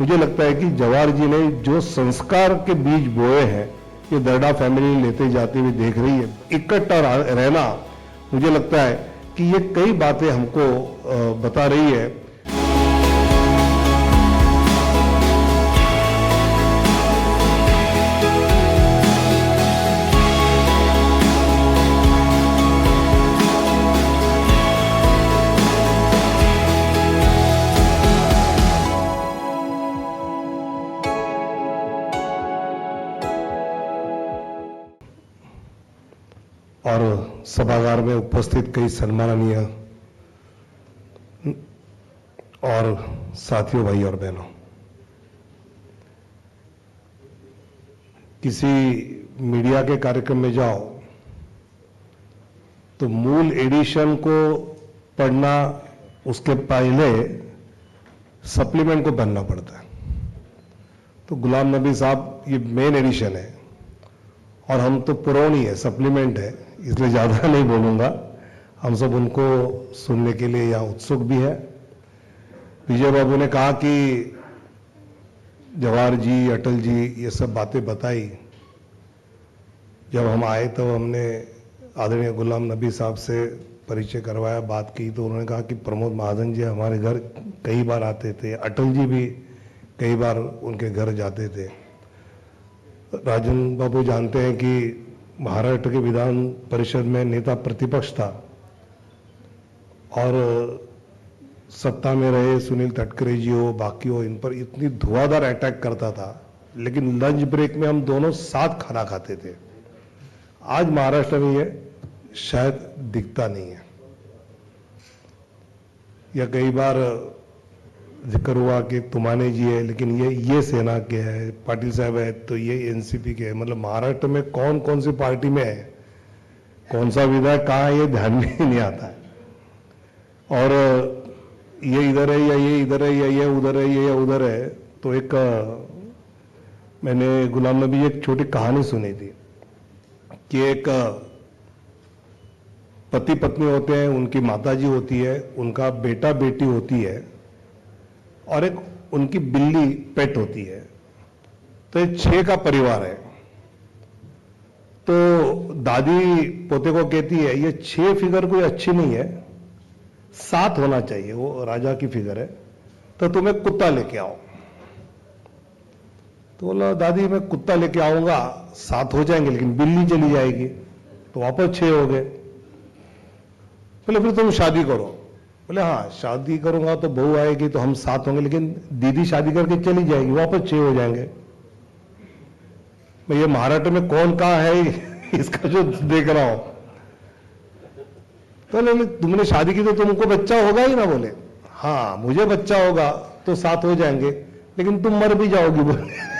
मुझे लगता है कि जवाहर जी ने जो संस्कार के बीज बोए हैं ये दर्डा फैमिली लेते जाते हुए देख रही है। इकट्ठा रहना, मुझे लगता है कि ये कई बातें हमको बता रही है। और सभागार में उपस्थित कई सम्माननीय और साथियों, भाई और बहनों, किसी मीडिया के कार्यक्रम में जाओ तो मूल एडिशन को पढ़ना, उसके पहले सप्लीमेंट को पढ़ना पड़ता है। तो गुलाम नबी साहब ये मेन एडिशन है और हम तो पुरानी है, सप्लीमेंट है, इसलिए ज्यादा नहीं बोलूंगा। हम सब उनको सुनने के लिए यहां उत्सुक भी है। विजय बाबू ने कहा कि जवाहर जी, अटल जी ये सब बातें बताई। जब हम आए तब हमने आदरणीय गुलाम नबी साहब से परिचय करवाया, बात की, तो उन्होंने कहा कि प्रमोद महाजन जी हमारे घर कई बार आते थे, अटल जी भी कई बार उनके घर जाते थे। राजन बाबू जानते हैं कि महाराष्ट्र के विधान परिषद में नेता प्रतिपक्ष था और सत्ता में रहे सुनील तटकरे जी हो, बाकी हो, इन पर इतनी धुआंधार अटैक करता था, लेकिन लंच ब्रेक में हम दोनों साथ खाना खाते थे। आज महाराष्ट्र में ये शायद दिखता नहीं है। या कई बार जिक्र हुआ कि तुमाने जी है, लेकिन ये सेना के है, पाटिल साहब है तो ये एनसीपी के है। मतलब महाराष्ट्र में कौन कौन सी पार्टी में है, कौन सा विधायक कहाँ है, ये ध्यान में नहीं आता है। और ये इधर है या ये इधर है या ये उधर है या उधर है। तो एक मैंने गुलाम नबी एक छोटी कहानी सुनी थी कि एक पति पत्नी होते हैं, उनकी माताजी होती है, उनका बेटा बेटी होती है और एक उनकी बिल्ली पेट होती है। तो ये 6 का परिवार है। तो दादी पोते को कहती है ये 6 फिगर कोई अच्छी नहीं है, 7 होना चाहिए, वो राजा की फिगर है, तो तुम्हें कुत्ता लेके आओ। तो बोला दादी मैं कुत्ता लेके आऊंगा, 7 हो जाएंगे, लेकिन बिल्ली चली जाएगी, तो वापस 6 हो गए। बोले फिर तुम शादी करो। बोले हाँ शादी करूंगा तो बहू आएगी तो हम 7 होंगे, लेकिन दीदी शादी करके चली जाएगी, वापस 6 हो जाएंगे। मैं ये महाराष्ट्र में कौन कहाँ है इसका जो देख रहा हूं। तो तुमने शादी की तो तुमको बच्चा होगा ही ना। बोले हाँ मुझे बच्चा होगा तो 7 हो जाएंगे, लेकिन तुम मर भी जाओगी। बोले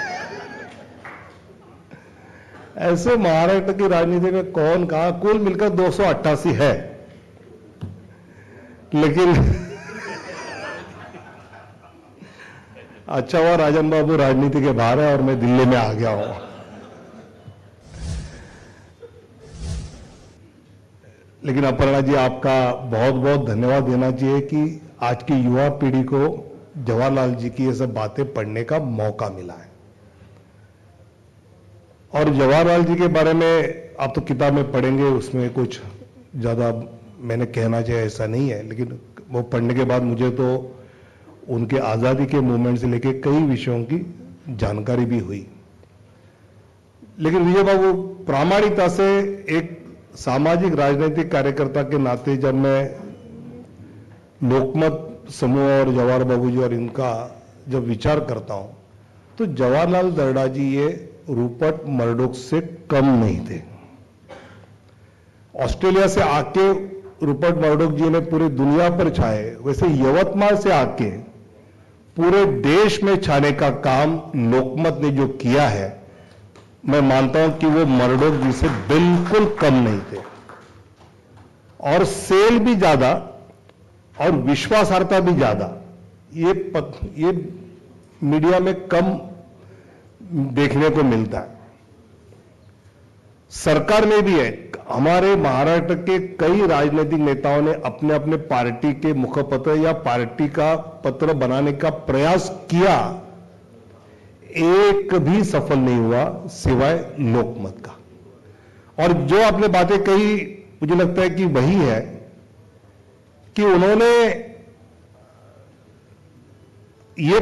ऐसे महाराष्ट्र की राजनीति में कौन कहा, कुल मिलकर 288 है, लेकिन अच्छा हुआ राजन बाबू राजनीति के बाहर है और मैं दिल्ली में आ गया हूं। लेकिन अपर्णा जी आपका बहुत बहुत धन्यवाद देना चाहिए कि आज की युवा पीढ़ी को जवाहरलाल जी की ये सब बातें पढ़ने का मौका मिला है। और जवाहरलाल जी के बारे में आप तो किताब में पढ़ेंगे, उसमें कुछ ज्यादा मैंने कहना चाहिए ऐसा नहीं है, लेकिन वो पढ़ने के बाद मुझे तो उनके आजादी के मूवमेंट से लेके कई विषयों की जानकारी भी हुई। लेकिन विजय बाबू प्रामाणिकता से एक सामाजिक राजनीतिक कार्यकर्ता के नाते जब मैं लोकमत समूह और जवाहर बाबू जी और इनका जब विचार करता हूं तो जवाहरलाल दर्डा जी ये रूपर्ट मर्डोक से कम नहीं थे। ऑस्ट्रेलिया से आके रूपर्ट मर्डोक जी ने पूरी दुनिया पर छाए, वैसे यवतमाल से आके पूरे देश में छाने का काम लोकमत ने जो किया है, मैं मानता हूं कि वो मर्डोक जी से बिल्कुल कम नहीं थे। और सेल भी ज्यादा और विश्वासार्हता भी ज्यादा, ये मीडिया में कम देखने को मिलता है। सरकार में भी है। हमारे महाराष्ट्र के कई राजनीतिक नेताओं ने अपने अपने पार्टी के मुखपत्र या पार्टी का पत्र बनाने का प्रयास किया, एक भी सफल नहीं हुआ सिवाय लोकमत का। और जो आपने बातें कही, मुझे लगता है कि वही है कि उन्होंने ये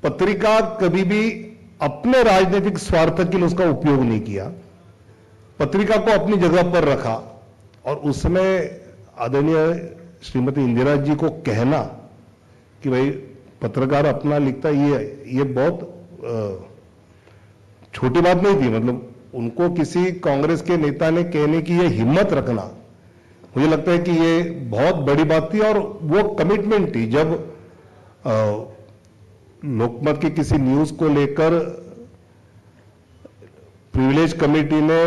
पत्रिका कभी भी अपने राजनीतिक स्वार्थ के लिए उसका उपयोग नहीं किया, पत्रिका को अपनी जगह पर रखा। और उसमें आदरणीय श्रीमती इंदिरा जी को कहना कि भाई पत्रकार अपना लिखता, ये बहुत छोटी बात नहीं थी। मतलब उनको किसी कांग्रेस के नेता ने कहने की ये हिम्मत रखना, मुझे लगता है कि ये बहुत बड़ी बात थी। और वो कमिटमेंट थी जब लोकमत की किसी न्यूज को लेकर प्रिविलेज कमेटी ने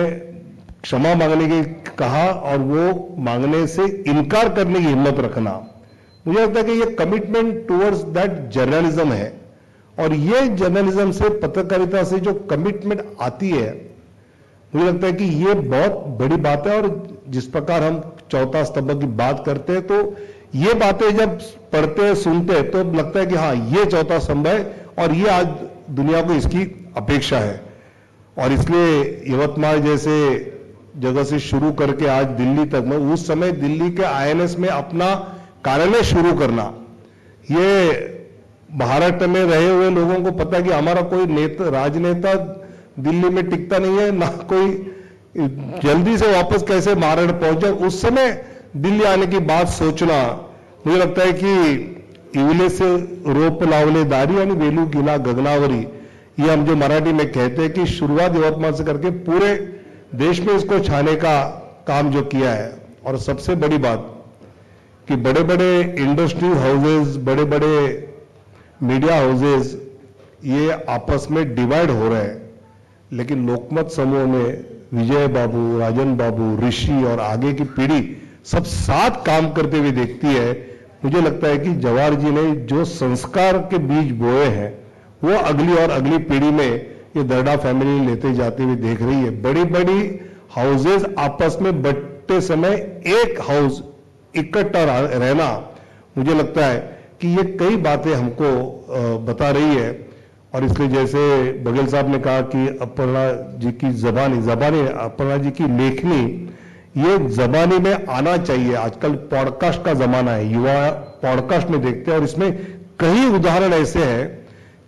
क्षमा मांगने की कहा और वो मांगने से इनकार करने की हिम्मत रखना, मुझे लगता है कि ये कमिटमेंट टुवर्ड्स दैट जर्नलिज्म है। और ये जर्नलिज्म से, पत्रकारिता से जो कमिटमेंट आती है, मुझे लगता है कि ये बहुत बड़ी बात है। और जिस प्रकार हम चौथा स्तंभ की बात करते हैं, तो ये बातें जब पढ़ते हैं, सुनते हैं, तो लगता है कि हाँ, ये चौथा स्तंभ है और ये आज दुनिया को इसकी अपेक्षा है। और इसलिए यवतमाल जैसे जगह से शुरू करके आज दिल्ली तक में, उस समय दिल्ली के आईएनएस में अपना कार्यालय शुरू करना, ये महाराष्ट्र में रहे हुए लोगों को पता है कि हमारा कोई राजनेता दिल्ली में टिकता नहीं है, ना कोई जल्दी से वापस कैसे महाराष्ट्र पहुंचे। उस समय दिल्ली आने की बात सोचना, मुझे लगता है कि इवले से रोप लावले दारी आणि वेलू गिला गगनावरी, ये हम जो मराठी में कहते हैं कि शुरुआत यवतमाल से करके पूरे देश में इसको छाने का काम जो किया है। और सबसे बड़ी बात कि बड़े बड़े इंडस्ट्री हाउसेज, बड़े बड़े मीडिया हाउसेज, ये आपस में डिवाइड हो रहे हैं, लेकिन लोकमत समूह में विजय बाबू, राजन बाबू, ऋषि और आगे की पीढ़ी सब साथ काम करते हुए देखती है। मुझे लगता है कि जवाहर जी ने जो संस्कार के बीज बोए हैं, वो अगली और अगली पीढ़ी में ये दर्डा फैमिली लेते जाते हुए देख रही है। बड़ी बड़ी हाउसेज आपस में बंटते समय एक हाउस इकट्ठा रहना, मुझे लगता है कि ये कई बातें हमको बता रही है। और इसलिए जैसे बघेल साहब ने कहा कि अपर्णा जी की जबानी अपर्णा जी की लेखनी, ये जबानी में आना चाहिए। आजकल पॉडकास्ट का जमाना है, युवा पॉडकास्ट में देखते हैं और इसमें कई उदाहरण ऐसे हैं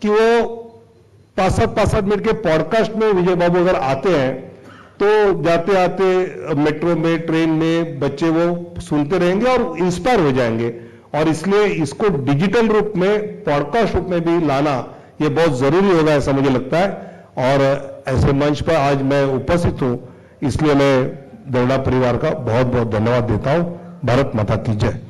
कि वो 5-7 मिनट के पॉडकास्ट में विजय बाबू अगर आते हैं तो जाते आते मेट्रो में, ट्रेन में बच्चे वो सुनते रहेंगे और इंस्पायर हो जाएंगे। और इसलिए इसको डिजिटल रूप में, पॉडकास्ट रूप में भी लाना ये बहुत जरूरी होगा, ऐसा मुझे लगता है। और ऐसे मंच पर आज मैं उपस्थित हूं, इसलिए मैं दर्डा परिवार का बहुत बहुत धन्यवाद देता हूं। भारत माता की जय।